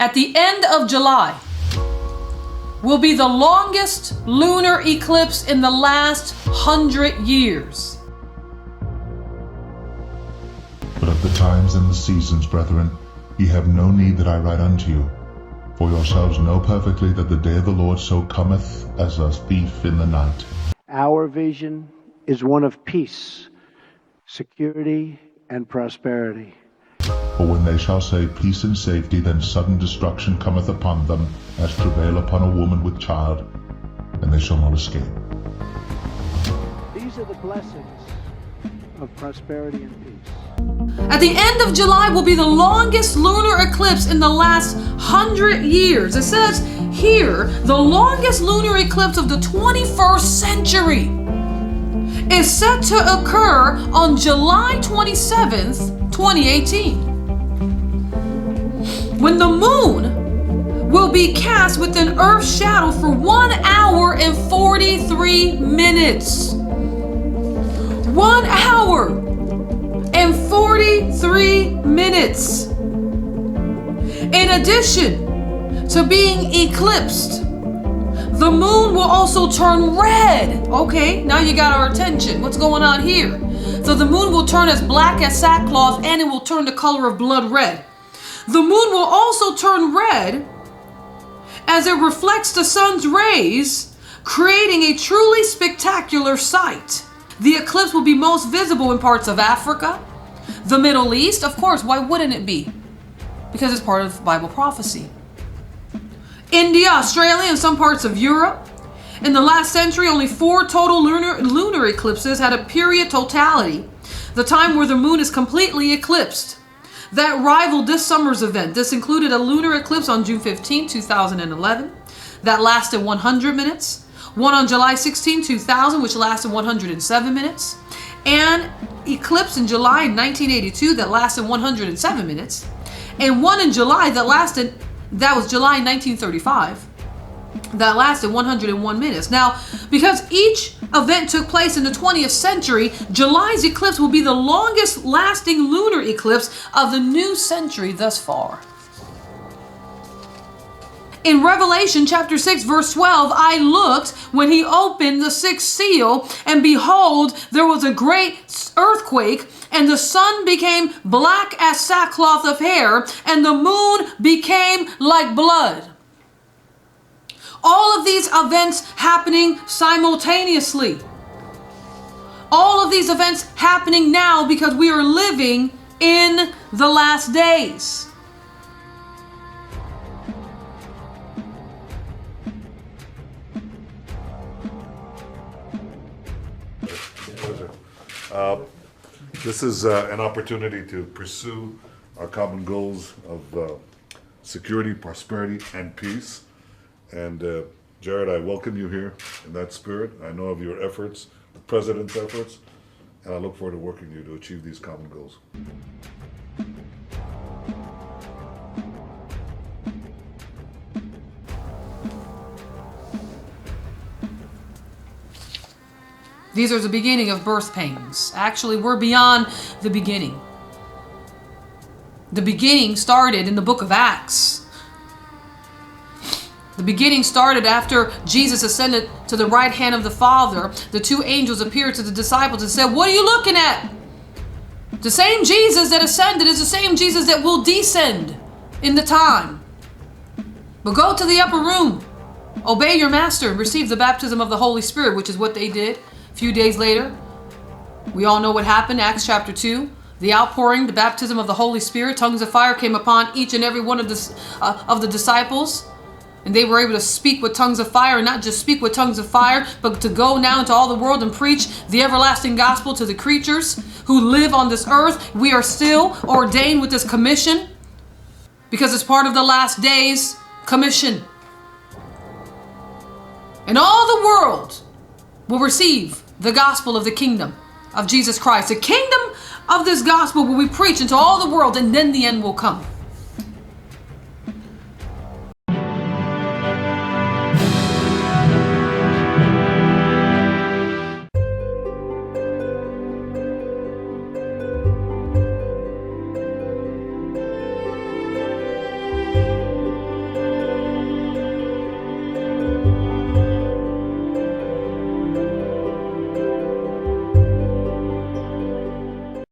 at the end of July will be the longest lunar eclipse in the last 100 years. But of the times and the seasons, brethren, ye have no need that I write unto you. For yourselves know perfectly that the day of the Lord so cometh as a thief in the night. Our vision is one of peace, security, and prosperity. For when they shall say peace and safety, then sudden destruction cometh upon them, as travail upon a woman with child, and they shall not escape. These are the blessings of prosperity and peace. At the end of July will be the longest lunar eclipse in the last 100 years. It says here, the longest lunar eclipse of the 21st century is set to occur on July 27th, 2018. When the moon will be cast within Earth's shadow for 1 hour and 43 minutes. 1 hour and 43 minutes. In addition to being eclipsed, the moon will also turn red. Okay, now you got our attention. What's going on here? So the moon will turn as black as sackcloth, and it will turn the color of blood red. The moon will also turn red as it reflects the sun's rays, creating a truly spectacular sight. The eclipse will be most visible in parts of Africa, the Middle East. Of course, why wouldn't it be? Because it's part of Bible prophecy. India, Australia, and some parts of Europe. In the last century, only 4 total lunar eclipses had a period totality, the time where the moon is completely eclipsed, that rivaled this summer's event. This included a lunar eclipse on June 15, 2011, that lasted 100 minutes, one on July 16, 2000, which lasted 107 minutes, and eclipse in July 1982 that lasted 107 minutes, and one in July that was July 1935, that lasted 101 minutes. Now, because each event took place in the 20th century, July's eclipse will be the longest lasting lunar eclipse of the new century thus far. In Revelation chapter 6 verse 12, I looked when he opened the 6th seal, and behold, there was a great earthquake, and the sun became black as sackcloth of hair, and the moon became like blood. All of these events happening simultaneously. All of these events happening now because we are living in the last days. This is an opportunity to pursue our common goals of security, prosperity, and peace. And Jared, I welcome you here in that spirit. I know of your efforts, the President's efforts, and I look forward to working with you to achieve these common goals. These are the beginning of birth pains. Actually, we're beyond the beginning. The beginning started in the book of Acts. The beginning started after Jesus ascended to the right hand of the Father. The 2 angels appeared to the disciples and said, "What are you looking at? The same Jesus that ascended is the same Jesus that will descend in the time. But go to the upper room, obey your master, and receive the baptism of the Holy Spirit," which is what they did. A few days later, we all know what happened. Acts chapter 2, the outpouring, the baptism of the Holy Spirit, tongues of fire came upon each and every one of the disciples. And they were able to speak with tongues of fire, and not just speak with tongues of fire, but to go now into all the world and preach the everlasting gospel to the creatures who live on this earth. We are still ordained with this commission because it's part of the last days commission. And all the world will receive the gospel of the kingdom of Jesus Christ. The kingdom of this gospel will be preached into all the world, and then the end will come.